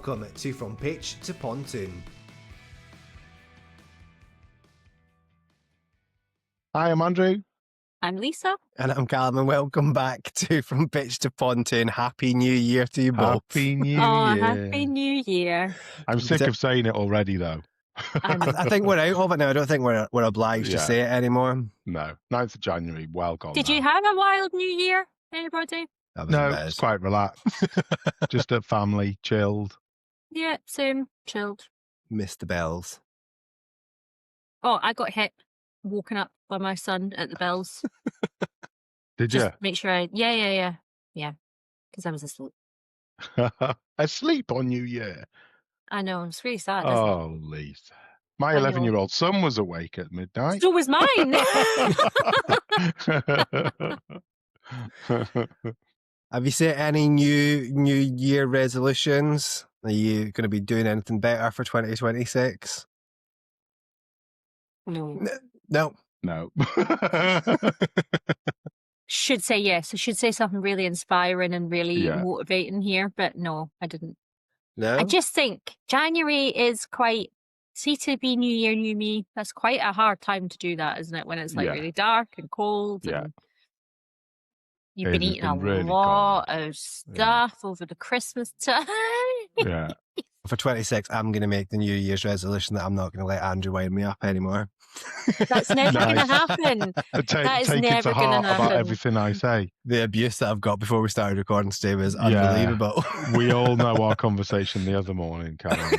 welcome to From Pitch to Pontoon. Hi, I'm Andrew. I'm Lisa. And I'm Calum, and welcome back to From Pitch to Pontoon. Happy New Year to you both. Happy New Oh, Year. Happy New Year. I'm sick of saying it already, though. I think we're out of it now. I don't think we're obliged to say it anymore. No, 9th of January, well gone. Did you have a wild New Year, anybody? No, it's quite relaxed. Just a family, chilled. Yeah, same, chilled. Missed the bells. Oh, I got woken up by my son at the bells. Did you? Make sure Yeah, because I was asleep. Asleep on New Year? I know, it's really sad, isn't it? Oh, Lisa. My 11-year-old son was awake at midnight. So was mine. Have you set any New Year resolutions? Are you going to be doing anything better for 2026? No. No. Should say yes. I should say something really inspiring and really motivating here, but no, I didn't. No? I just think January is to be New Year, New Me, that's quite a hard time to do that, isn't it? When it's really dark and cold and you've been eating a lot of stuff over the Christmas time. Yeah. For 26, I'm going to make the New Year's resolution that I'm not going to let Andrew wind me up anymore. That's never going to happen. That is never going to happen. About everything I say. The abuse that I've got before we started recording today was unbelievable. We all know our conversation the other morning, Calum.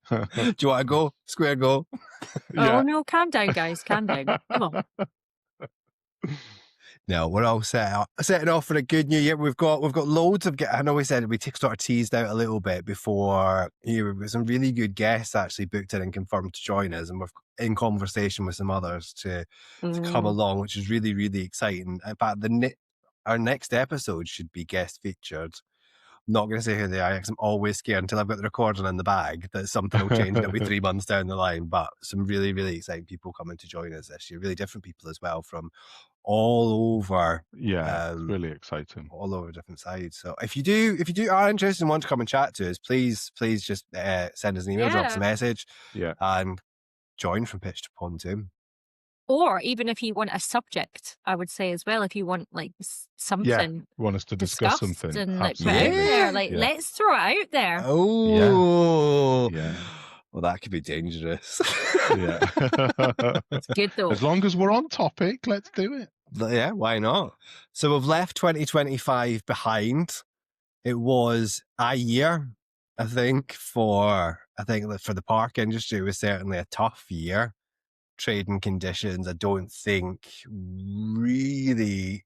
Do you want to go? Square go? Oh no, calm down, guys. Calm down. Come on. No, we're all setting off for a good New Year. We've got loads of. I know we said we sort of teased out a little bit before. With some really good guests actually booked in and confirmed to join us, and we're in conversation with some others to come along, which is really, really exciting. In fact, our next episode should be guest featured. I'm not going to say who they are because I'm always scared until I've got the recording in the bag that something will change and it'll be 3 months down the line. But some really, really exciting people coming to join us this year. Really different people as well from all over. Yeah, it's really exciting. All over different sides. So if you are interested and want to come and chat to us, please just send us an email, drop us a message, and join From Pitch to Pontoon. Or even if you want a subject, I would say as well, if you want something, want us to discuss something, and put out there, let's throw it out there. Oh, yeah. Well, that could be dangerous. Yeah, it's good though. As long as we're on topic, let's do it. Yeah, why not? So we've left 2025 behind. It was a year, I think for the park industry. It was certainly a tough year. Trading conditions, I don't think really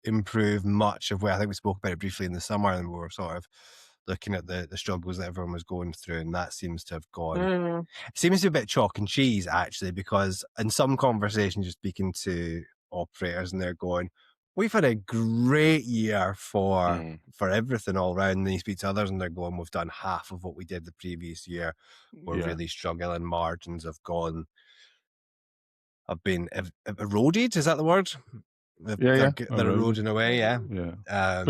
improved much of where I think we spoke about it briefly in the summer, and we were sort of looking at the struggles that everyone was going through, and that seems to have gone. It seems to be a bit chalk and cheese actually, because in some conversations you're speaking to operators and they're going, we've had a great year for everything all around. And then you speak to others and they're going, we've done half of what we did the previous year. We're really struggling. Margins have been eroded. Is that the word? They're eroding away. But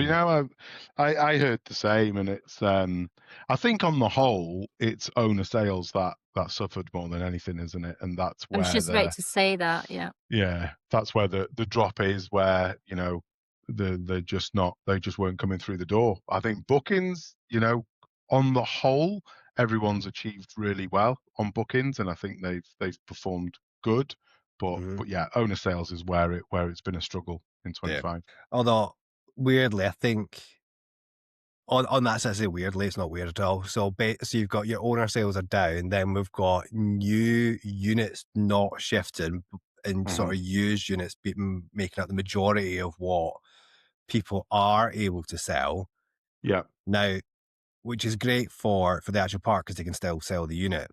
I heard the same, and it's I think on the whole it's owner sales that suffered more than anything, isn't it? And that's where I was just about to say that. Yeah, that's where the drop is, where they just weren't coming through the door. I think bookings, on the whole, everyone's achieved really well on bookings, and I think they've performed good. But owner sales is where it's been a struggle in 25. Yeah. Although weirdly, I think on that sense, weirdly, it's not weird at all. So you've got your owner sales are down, then we've got new units not shifting, and sort of used units making up the majority of what people are able to sell. Yeah. Now, which is great for the actual park because they can still sell the unit.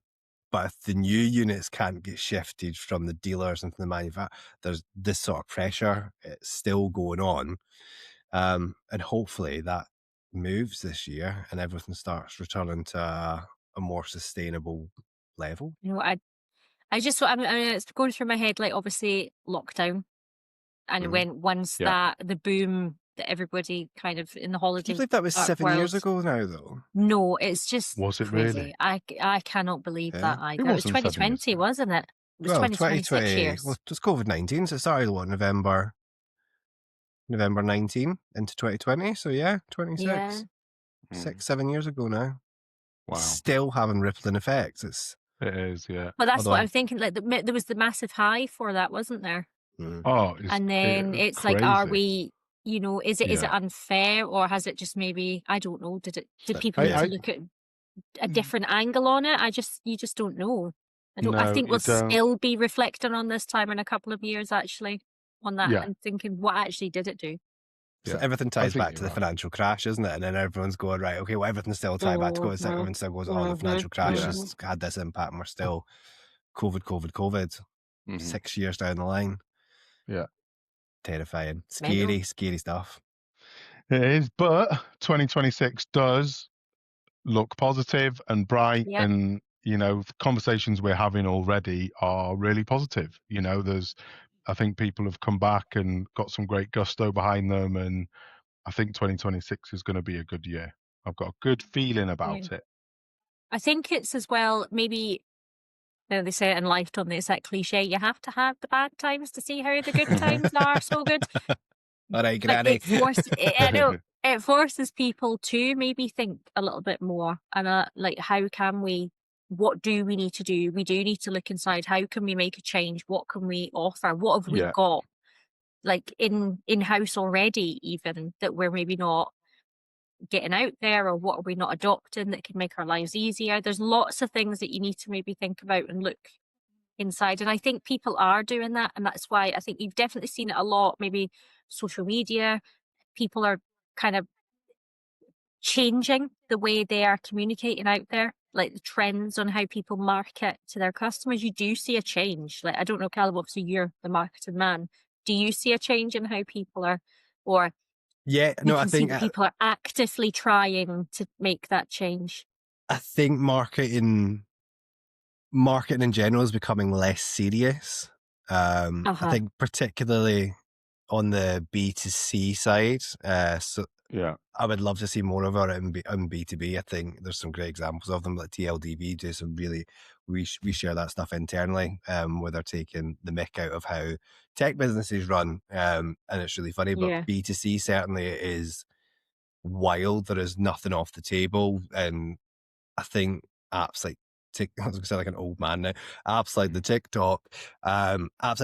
But if the new units can't get shifted from the dealers into the manufacturer, there's this sort of pressure. It's still going on. And hopefully that moves this year and everything starts returning to a more sustainable level. I it's going through my head, obviously lockdown. And once that the boom that everybody kind of in the Can holiday you believe that was 7 world. years ago now, though? No, it's just Was it crazy. really? I cannot believe that Yeah. either. It It was wasn't 7 years 2020, ago. wasn't it? It was Well, 2020, 6 2020, years. well, just COVID-19, so it started, November 19 into 2020. So yeah, 26. Yeah. 6, 7 years ago now. Wow. Still having rippling effects. It is, yeah. But that's what Although I'm thinking. Like there was the massive high for that, wasn't there? Oh, And then it's crazy. like, are we? You know, is it Yeah. unfair, or has it just maybe, I don't know? Did people I- need I- to look at a different angle on it? You just don't know. I No, think we'll you don't. still be reflecting on this time in a couple of years, actually, on that, Yeah. and thinking, what actually did it do? So Yeah, everything I ties think back to you're the right. financial crash, isn't it? And then everyone's going, right, okay, well, everything's still tied back to COVID. So everyone still goes, oh, the financial crash Yeah. has had this impact, and we're still COVID. Mhm. 6 years down the line. Yeah. Terrifying. Mental. Scary stuff. It is, but 2026 does look positive and bright, Yeah. and the conversations we're having already are really positive. I think people have come back and got some great gusto behind them, and I think 2026 is going to be a good year. I've got a good feeling about it. I think it's as well, maybe, they say it in life, don't they? It's that cliche, you have to have the bad times to see how the good times are so good. All right, But Granny. it forces people to maybe think a little bit more, and like, how can we, what do we need to do? We do need to look inside. How can we make a change? What can we offer? What have we Yeah. got, like, in-house already, even, that we're maybe not getting out there, or what are we not adopting that can make our lives easier? There's lots of things that you need to maybe think about and look inside, and I think people are doing that, and that's why I think you've definitely seen it a lot. Maybe social media, people are kind of changing the way they are communicating out there, like the trends on how people market to their customers. You do see a change. Like, I don't know, Calum, obviously you're the marketing man. Do you see a change in how people are, or Yeah, you no, I can see think that people are actively trying to make that change? I think marketing in general is becoming less serious. I think particularly on the B2C side. So Yeah. I would love to see more of it in B2B. I think there's some great examples of them, like TLDB do some really, we share that stuff internally, where they're taking the mick out of how tech businesses run. And it's really funny, but Yeah. B2C certainly is wild. There is nothing off the table. And I think apps like I was going to say like an old man now. Apps like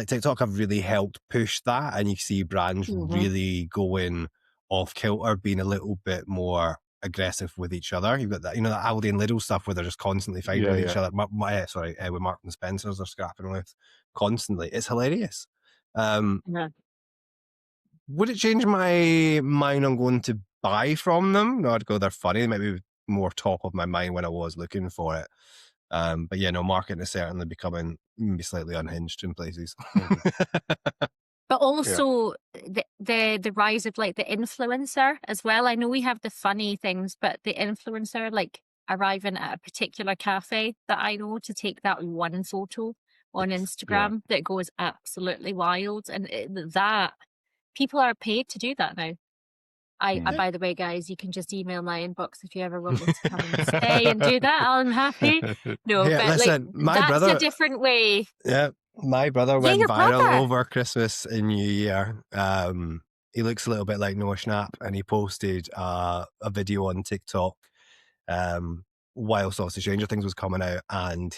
TikTok have really helped push that, and you see brands really going off kilter, being a little bit more aggressive with each other. You've got that, that Aldi and Lidl stuff where they're just constantly fighting with each other. With Marks and Spencers, they're scrapping with constantly. It's hilarious. Would it change my mind on going to buy from them? No, I'd go, they're funny. They might be more top of my mind when I was looking for it. But yeah, no, marketing is certainly becoming maybe slightly unhinged in places. But also the rise of, like, the influencer as well. I know we have the funny things, but the influencer, like, arriving at a particular cafe that I know to take that one photo on Instagram that goes absolutely wild, and that people are paid to do that now. By the way, guys, you can just email my inbox if you ever want me to come and stay and do that. I'm happy. No, Yeah, but listen, like, that's a different way. Yeah, my brother went your viral brother. over Christmas and New Year. He looks a little bit like Noah Schnapp, and he posted a video on TikTok whilst obviously Stranger Things was coming out, and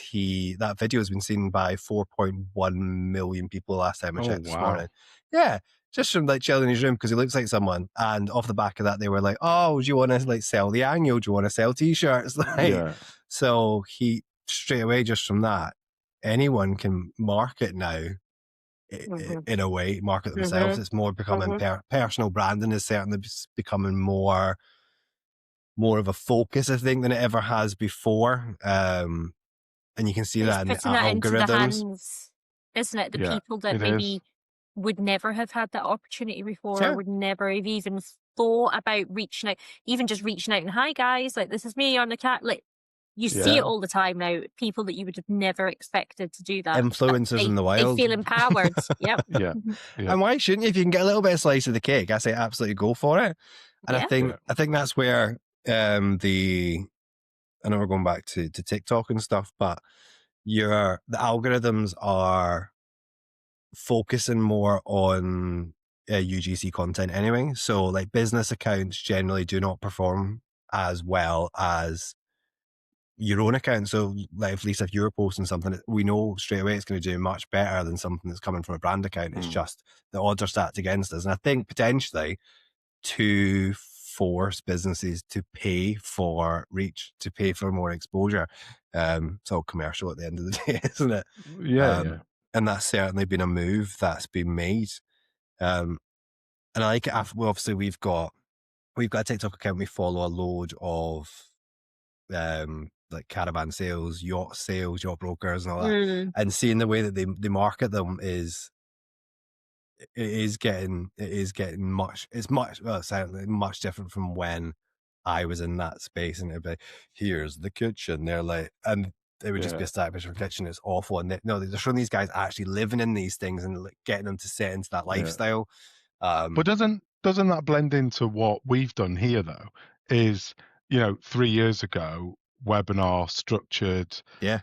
that video has been seen by 4.1 million people last time I checked this morning. Yeah, just from like chilling in his room because he looks like someone. And off the back of that, they were like, "Oh, do you want to like sell the annual? Do you want to sell T-shirts?" So he straight away, just from that, anyone can market now. In a way, market themselves. It's more becoming personal branding is certainly becoming more of a focus, I think, than it ever has before. And you can see that in the putting that into the algorithms, hands, isn't it? The people that it maybe is. would never have had that opportunity before, or would never have even thought about reaching out, even just reaching out and, "Hi guys, like, this is me on the cat." Like, You see it all the time now. People that you would have never expected to do that. Influencers in the wild. They feel empowered. Yep. Yeah. And why shouldn't you? If you can get a little bit of slice of the cake, I say absolutely go for it. And I think that's where I know we're going back to TikTok and stuff, but the algorithms are focusing more on UGC content anyway. So like business accounts generally do not perform as well as your own account. So like if you were posting something, we know straight away it's going to do much better than something that's coming from a brand account. It's just the odds are stacked against us. And I think potentially to force businesses to pay for reach, to pay for more exposure. It's all commercial at the end of the day, isn't it? Yeah. And that's certainly been a move that's been made. And I like it. Well, obviously we've got a TikTok account. We follow a load of like caravan sales, yacht brokers and all that. And seeing the way that they market them is getting much certainly much different from when I was in that space, and it'd be, here's the kitchen. They're like, and it would just be a static picture of a kitchen. It's awful. And they're showing these guys actually living in these things and like, getting them to set into that lifestyle. But doesn't that blend into what we've done here though? Is 3 years ago, webinar structured. It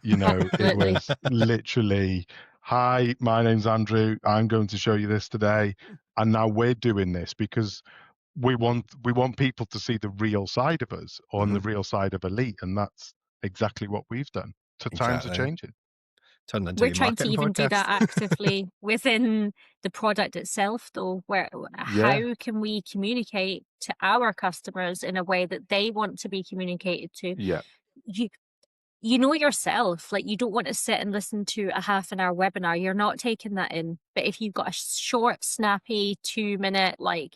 was literally, hi, my name's Andrew. I'm going to show you this today. And now we're doing this because we want people to see the real side of us on the real side of Elite. And that's exactly what we've done. Times are changing. We're trying to even do that actively within the product itself, though. How can we communicate to our customers in a way that they want to be communicated to? Yeah. You know yourself, like you don't want to sit and listen to a half-an-hour webinar. You're not taking that in. But if you've got a short, snappy 2-minute, like,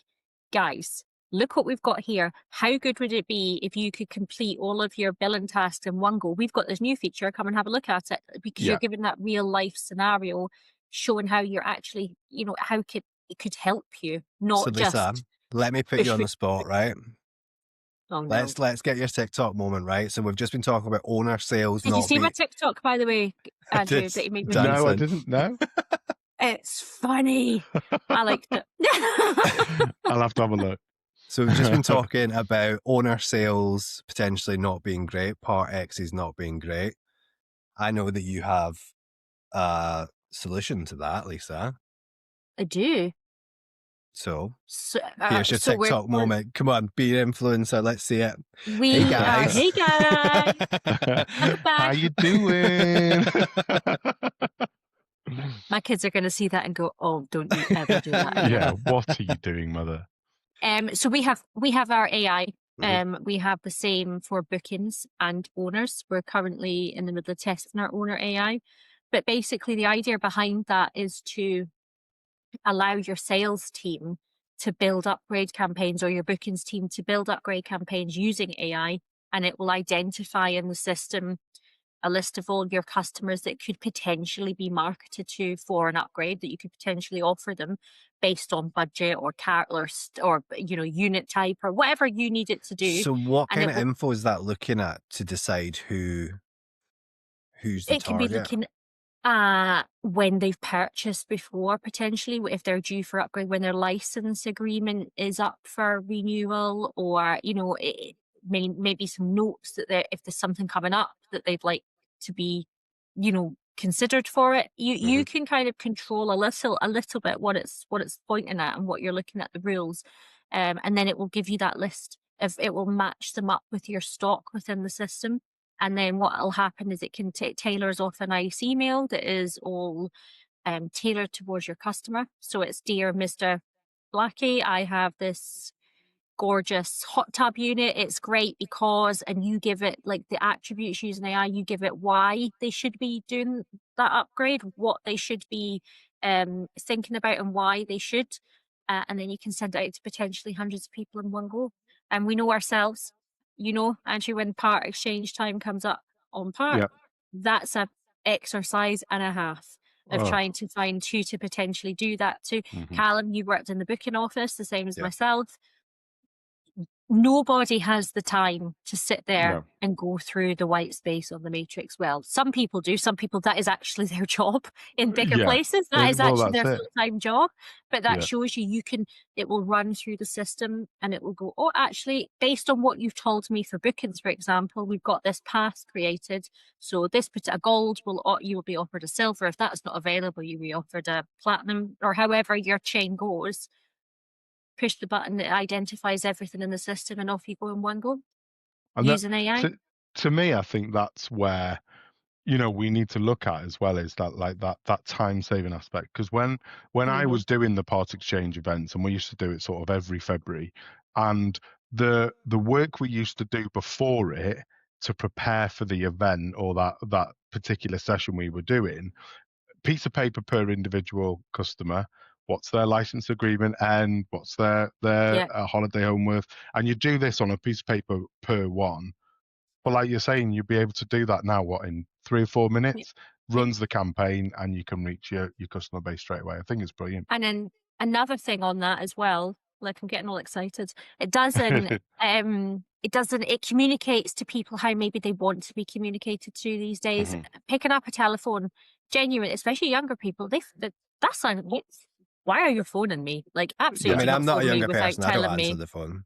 guys, look what we've got here. How good would it be if you could complete all of your billing tasks in one go? We've got this new feature. Come and have a look at it, because you're given that real life scenario, showing how you're actually, how it could help you, not Lisa, let me put you on the spot, right? Oh, no. Let's get your TikTok moment, right? So we've just been talking about owner sales. Did you see my TikTok, by the way, Andrew? That you made me No, I didn't. No. It's funny. I liked it. I'll have to have a look. So we've just been talking about owner sales potentially not being great, Part X's not being great. I know that you have a solution to that, Lisa. I do. So here's your TikTok moment. Come on, be an influencer. Let's see it. Hey guys. How you doing? My kids are going to see that and go, "Oh, don't you ever do that again." Yeah, what are you doing, mother? So we have our AI. We have the same for bookings and owners. We're currently in the middle of testing our owner AI, but basically the idea behind that is to allow your sales team to build upgrade campaigns, or your bookings team to build upgrade campaigns using AI, and it will identify in the system a list of all your customers that could potentially be marketed to for an upgrade, that you could potentially offer them based on budget or unit type or whatever you need it to do. So what kind of info is that looking at to decide who's the target? It can be looking when they've purchased before, potentially, if they're due for upgrade, when their license agreement is up for renewal, or maybe some notes that if there's something coming up that they'd like to be considered for it. You can kind of control a little bit what it's pointing at and what you're looking at, the rules, and then it will give you that list. If it will match them up with your stock within the system. And then what will happen is it can tailors off a nice email that is all tailored towards your customer. So it's, dear Mr. Blackie, I have this gorgeous hot tub unit. It's great because, and you give it like the attributes using AI, you give it why they should be doing that upgrade, what they should be thinking about and why they should. And then you can send it out to potentially hundreds of people in one go. And we know ourselves, Andrew, when part exchange time comes up on part, that's a exercise and a half of trying to find who to potentially do that to. Calum, you worked in the booking office, the same as myself. nobody has the time to sit there No. and go through the white space on the matrix. Well, some people do. Some people, that is actually their job in bigger Yeah. places. That is Well, actually that's their it. full-time job. But that Yeah. shows you it will run through the system and it will go, oh, actually, based on what you've told me for bookings, for example, we've got this path created. So this a gold you will be offered a silver. If that's not available, you'll be offered a platinum, or however your chain goes. Push the button, it identifies everything in the system, and off you go in one go. And Using AI. To me, I think that's where, you know, we need to look at as well, is that like that time saving aspect. Because when I was doing the part exchange events, and we used to do it sort of every February, and the work we used to do before it to prepare for the event or that particular session we were doing, piece of paper per individual customer, what's their license agreement and what's their holiday home worth, and you do this on a piece of paper per one. But like you're saying, you'll be able to do that now, what, in 3 or 4 minutes, runs the campaign, and you can reach your customer base straight away. I think it's brilliant. And then another thing on that as well, like I'm getting all excited. It doesn't, it communicates to people how maybe they want to be communicated to these days. Picking up a telephone, genuine, especially younger people, that's like, why are you phoning me? Like, absolutely. I mean, I'm not a younger person. I don't Me. answer the phone.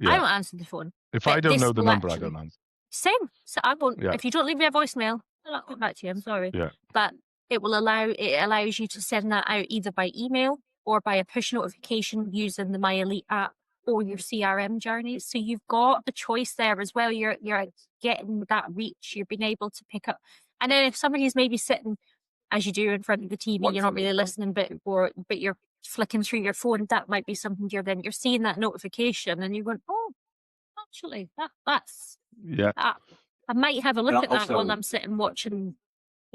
I don't answer the phone. If I don't know the number, I don't answer. Same. So I won't. Yeah. If you don't leave me a voicemail, I'll not come back to you. I'm sorry. Yeah. But it allows you to send that out either by email or by a push notification using the My Elite app or your CRM journeys. So you've got the choice there as well. You're getting that reach. You're being able to pick up. And then if somebody is maybe sitting, as you do, in front of the TV, you're not really listening, but you're flicking through your phone, that might be something you're seeing that notification and you're going, oh, actually, that's I might have a look at that while I'm sitting watching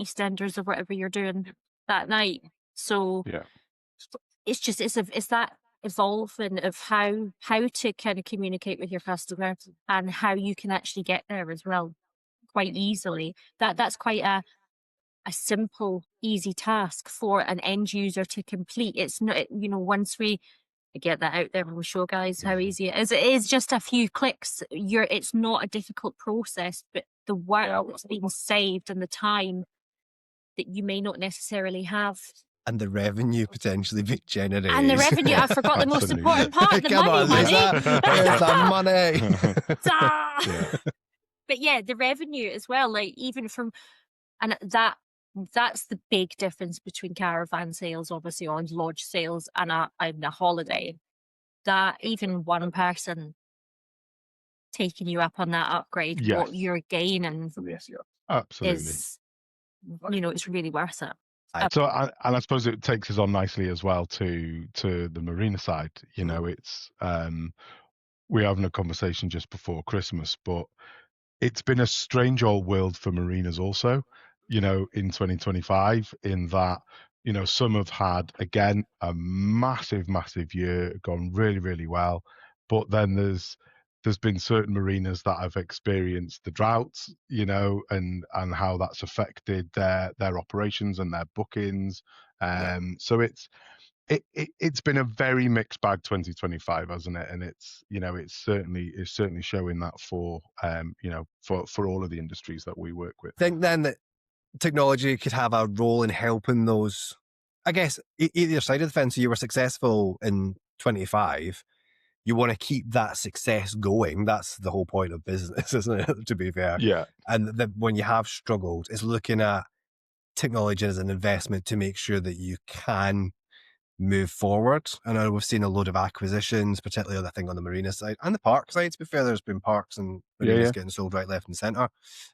EastEnders or whatever you're doing that night. So it's just it's that evolving of how to kind of communicate with your customer and how you can actually get there as well quite easily. That's quite a simple, easy task for an end user to complete. It's not, once we get that out there and we'll show guys how easy it is. It is just a few clicks. It's not a difficult process, but the work that's being saved and the time that you may not necessarily have. And the revenue potentially being generated. And the revenue, I forgot the most important part, the money. There's the money. But yeah, the revenue as well, like even from, and that's the big difference between caravan sales, obviously, on lodge sales and a holiday. That even one person taking you up on that upgrade, what you're gaining absolutely is, it's really worth it. So, and I suppose it takes us on nicely as well to the marina side. It's we're having a conversation just before Christmas, but it's been a strange old world for marinas also, in 2025, in that, some have had, again, a massive year, gone really, really well. But then there's been certain marinas that have experienced the droughts, and how that's affected their operations and their bookings. So it's been a very mixed bag 2025, hasn't it? And it's it's certainly showing that for for all of the industries that we work with. I think then that technology could have a role in helping those, I guess, either side of the fence. So you were successful in 25. You want to keep that success going. That's the whole point of business, isn't it? To be fair. Yeah. And when you have struggled, it's looking at technology as an investment to make sure that you can move forward. I know we've seen a load of acquisitions, particularly I think on the marina side and the park side. To be fair, there's been parks and marinas getting sold right, left, and centre,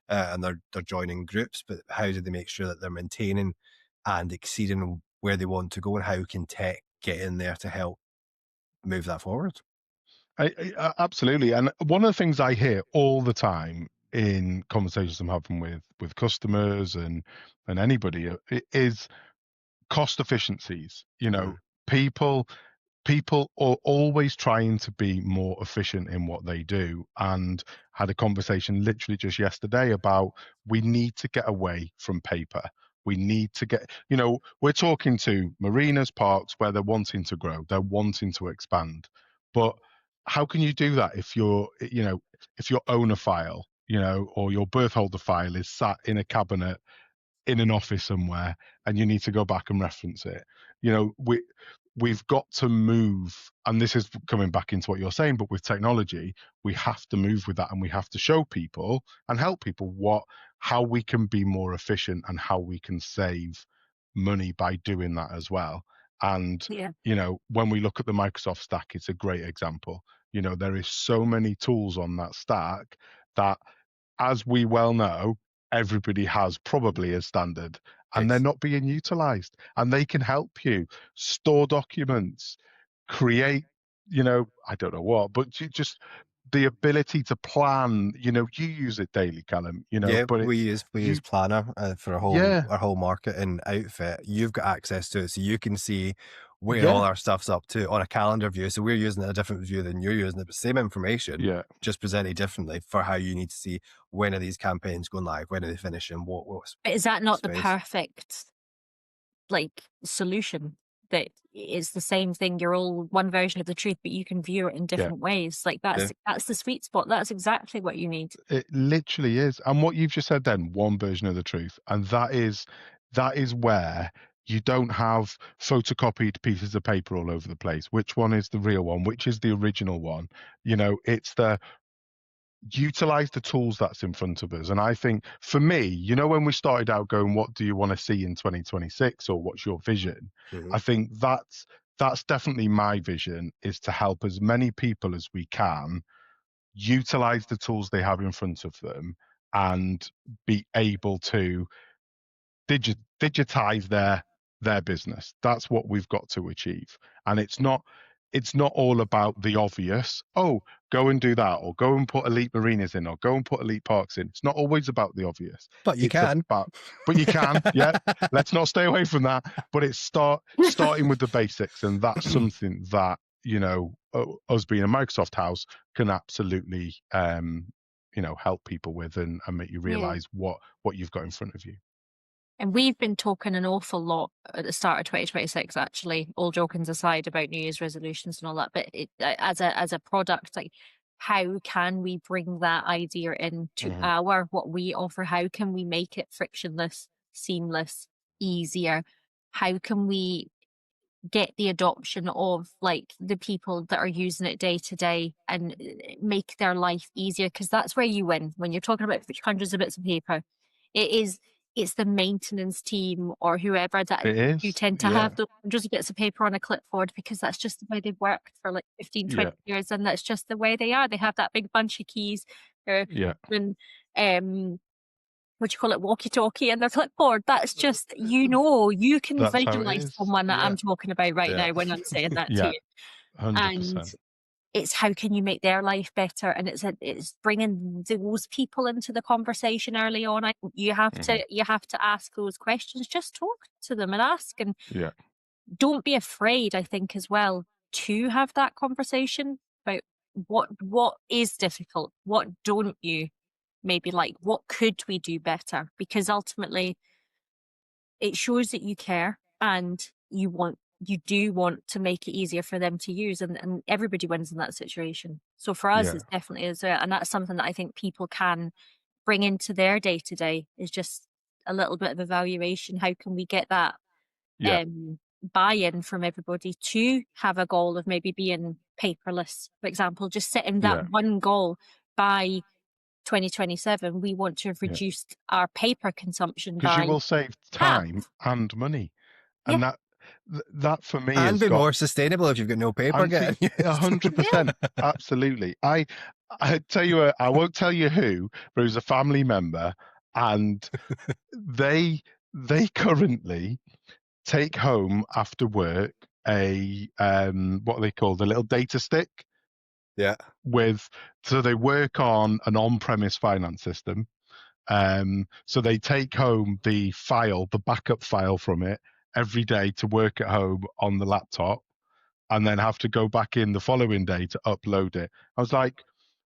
and they're joining groups. But how do they make sure that they're maintaining and exceeding where they want to go, and how can tech get in there to help move that forward? Absolutely. And one of the things I hear all the time in conversations I'm having with customers and anybody is cost efficiencies. People are always trying to be more efficient in what they do, and had a conversation literally just yesterday about we need to get away from paper. We need to get, we're talking to marinas, parks, where they're wanting to grow, they're wanting to expand, but how can you do that if your owner file, or your birth holder file is sat in a cabinet in an office somewhere, and you need to go back and reference it? We've got to move, and this is coming back into what you're saying, but with technology, we have to move with that, and we have to show people and help people how we can be more efficient and how we can save money by doing that as well. And when we look at the Microsoft stack, it's a great example. There is so many tools on that stack that, as we well know, everybody has probably as standard, and they're not being utilized. And they can help you store documents, create, I don't know what, but just the ability to plan. You use it daily, Calum. But we use Planner for our whole marketing outfit. You've got access to it, so you can see where all our stuff's up to on a calendar view. So we're using a different view than you're using it, but same information, just presented differently for how you need to see when are these campaigns going live, when are they finishing, what. But is that not the perfect solution? That is the same thing. You're all one version of the truth, but you can view it in different ways. That's the sweet spot. That's exactly what you need. It literally is. And what you've just said then, one version of the truth, and that is where you don't have photocopied pieces of paper all over the place. Which one is the real one? Which is the original one? It's the utilize the tools that's in front of us. And I think for me, when we started out going, what do you want to see in 2026, or what's your vision? I think that's definitely my vision, is to help as many people as we can utilize the tools they have in front of them and be able to digitize their business. That's what we've got to achieve. And it's not all about the obvious. Oh, go and do that, or go and put elite marinas in, or go and put elite parks in. It's not always about the obvious. But you can. But you can. Yeah. Let's not stay away from that. But it's starting with the basics, and that's something that us being a Microsoft house can absolutely help people with, and make you realize what you've got in front of you. And we've been talking an awful lot at the start of 2026, actually, all jokings aside, about New Year's resolutions and all that. But as a product, how can we bring that idea into what we offer? How can we make it frictionless, seamless, easier? How can we get the adoption of the people that are using it day to day and make their life easier? Because that's where you win when you're talking about hundreds of bits of paper. It's the maintenance team or whoever that you tend to have those hundreds of bits of paper on a clipboard, because that's just the way they've worked for 15, 20 years, and that's just the way they are. They have that big bunch of keys. And what you call it, walkie-talkie and their clipboard. That's just, you can visualize someone that I'm talking about right now when I'm saying that to you. 100%. And it's how can you make their life better, and it's bringing those people into the conversation early on. You have to ask those questions. Just talk to them and ask, and don't be afraid. I think as well to have that conversation about what is difficult, what don't you maybe like, what could we do better, because ultimately it shows that you care and you do want to make it easier for them to use, and everybody wins in that situation. So for us, it definitely is, and that's something that I think people can bring into their day to day, is just a little bit of evaluation. How can we get that buy-in from everybody to have a goal of maybe being paperless, for example, just setting that one goal by 2027. We want to have reduced our paper consumption, because you will save time and money, and that for me and be more sustainable if you've got no paper getting used. 100%. Absolutely. I tell you, I won't tell you who, but it was a family member, and they currently take home after work a what they call the little data stick. So they work on an on-premise finance system. So they take home the backup file from it every day to work at home on the laptop, and then have to go back in the following day to upload it. I was like,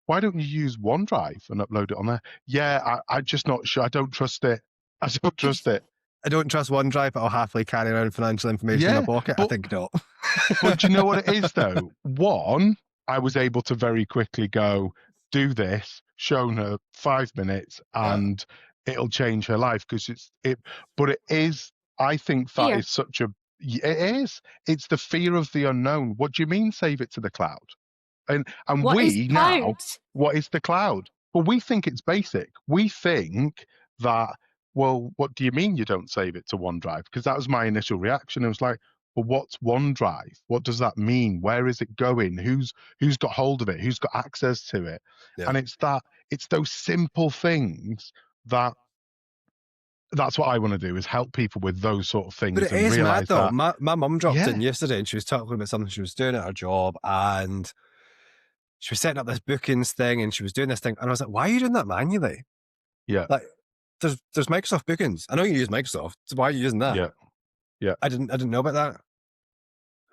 why don't you use OneDrive and upload it on there? I'm just not sure. I don't trust it. I don't trust OneDrive, but I'll happily carry around financial information in my pocket. I think not. But do you know what it is, though? One, I was able to very quickly go, do this, shown her 5 minutes, and it'll change her life because but it is, I think that Fear. is such a, it is, it's the fear of the unknown. What do you mean save it to the cloud? And What is we now, cloud? what is the cloud? Well, we think it's basic. We think that, well, what do you mean you don't save it to OneDrive? Because that was my initial reaction. It was like, well, what's OneDrive? What does that mean? Where is it going? Who's got hold of it? Who's got access to it? Yeah. And it's those simple things that's what I want to do, is help people with those sort of things. But it and is realize mad though. that My mum dropped Yeah. in yesterday and she was talking about something she was doing at her job, and she was setting up this bookings thing and she was doing this thing, and I was like, why are you doing that manually? Yeah. Like, there's Microsoft bookings. I know you use Microsoft, so why are you using that? Yeah. Yeah. I didn't know about that.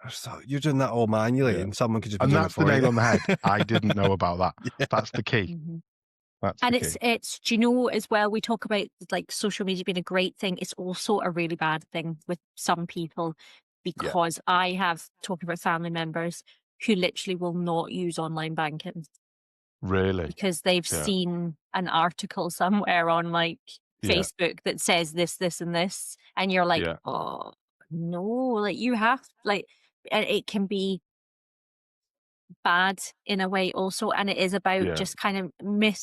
I just thought, you're doing that all manually, Yeah. and someone could just be And doing that's it for the nail you. on the head. I didn't know about that. Yeah. That's the key. Mm-hmm. That's and the key. it's do you know as well, we talk about like social media being a great thing. It's also a really bad thing with some people, because I have talking about family members who literally will not use online banking. Really? Because they've seen an article somewhere on like Facebook that says this, this, and this, and you're like, oh no, like you have, like, and it can be bad in a way also, and it is about just kind of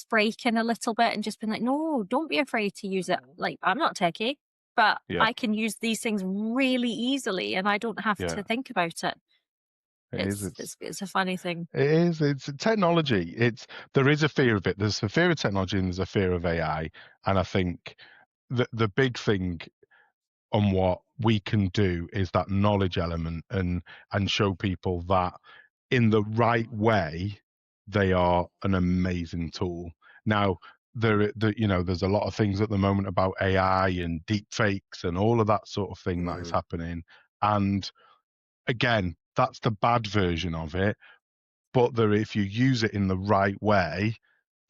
breaking a little bit and just being like, no, don't be afraid to use it. Like, I'm not techie, but I can use these things really easily and I don't have to think about it. It's a funny thing. It is. It's technology. There is a fear of it. There's a fear of technology and there's a fear of AI. And I think the big thing on what we can do is that knowledge element, and show people that in the right way, they are an amazing tool. Now, there's a lot of things at the moment about AI and deep fakes and all of that sort of thing that is happening. And again, that's the bad version of it. But if you use it in the right way,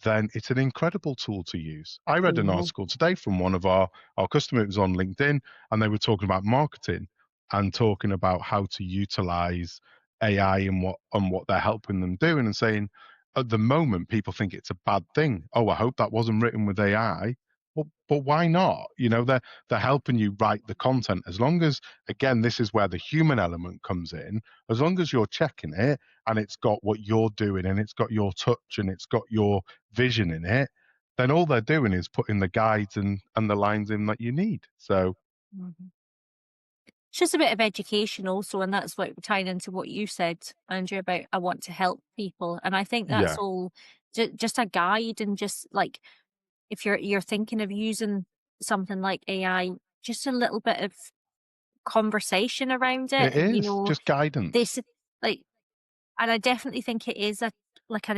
then it's an incredible tool to use. I read an article today from one of our customers. It was on LinkedIn, and they were talking about marketing and talking about how to utilize AI and what they're helping them do, and saying at the moment people think it's a bad thing. Oh, I hope that wasn't written with AI. Well, but why not? They're helping you write the content, as long as, again, this is where the human element comes in. As long as you're checking it and it's got what you're doing and it's got your touch and it's got your vision in it, then all they're doing is putting the guides and the lines in that you need. So it's just a bit of education also, and that's what tying into what you said, Andrew, about I want to help people. And I think that's all just a guide, and just like, if you're thinking of using something like AI, just a little bit of conversation around it. It is just guidance. This, like, and I definitely think it is an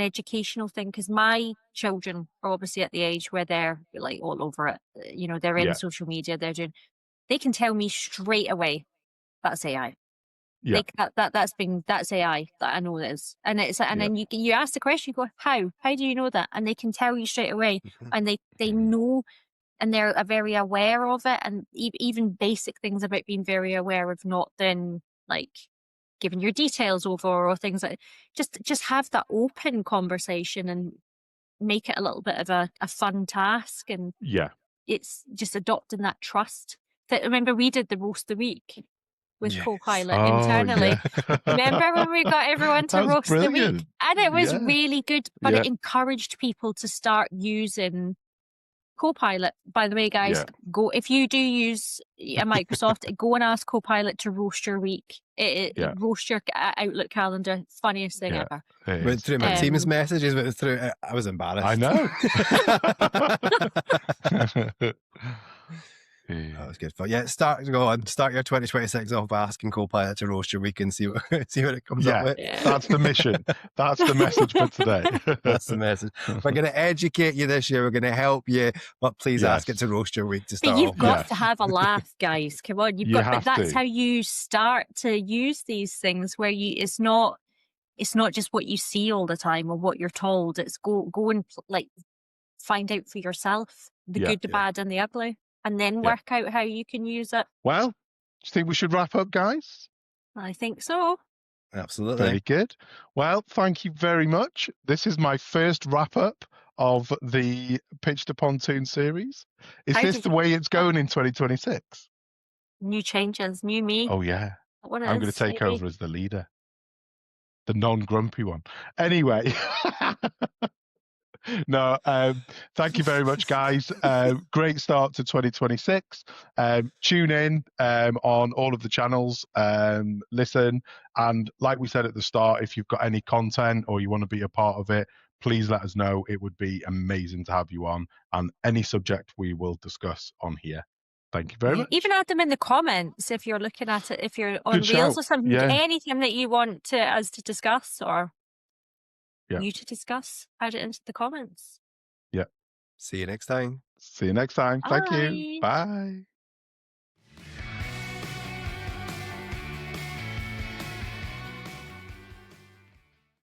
educational thing, because my children are obviously at the age where they're like all over it. They're in social media. They can tell me straight away that's AI. Yeah. That's AI that I know it is. And then you ask the question, you go, how do you know that? And they can tell you straight away, and they know, and they're very aware of it. And even basic things about being very aware of not then like giving your details over, or things like, just have that open conversation and make it a little bit of a fun task. And it's just adopting that trust. That, remember, we did the roast the week with Copilot internally. Remember when we got everyone to roast the week? And it was really good, but it encouraged people to start using Copilot. By the way, guys, go, if you do use a Microsoft, go and ask Copilot to roast your week. Roast your Outlook calendar. Funniest thing ever. Went through my Teams messages, went through. I was embarrassed. I know. That was good fun. Yeah, start your 2026 off by asking Copilot to roast your week and see what it comes up with. That's the mission. That's the message for today. That's the message. We're going to educate you this year. We're going to help you, but please ask it to roast your week to start. But you've got to have a laugh, guys. Come on, but that's to. how you start to use these things, where it's not just what you see all the time or what you're told. It's go and like find out for yourself the good, the bad, and the ugly. And then work out how you can use it. Well, do you think we should wrap up, guys? I think so. Absolutely. Very good. Well, thank you very much. This is my first wrap up of the Pitch to Pontoon series. Is this the way it's going in 2026? New changes, new me. Oh, yeah. I'm going to take over as the leader, the non-grumpy one. Anyway. No, thank you very much, guys. Great start to 2026. Tune in on all of the channels, listen, and like we said at the start, if you've got any content or you want to be a part of it, please let us know. It would be amazing to have you on, and any subject we will discuss on here. Thank you very much. Even add them in the comments if you're looking at it, if you're on Reels or something, anything that you want us to discuss or you to discuss, add it into the comments. Yeah. See you next time. See you next time. Thank you. Bye.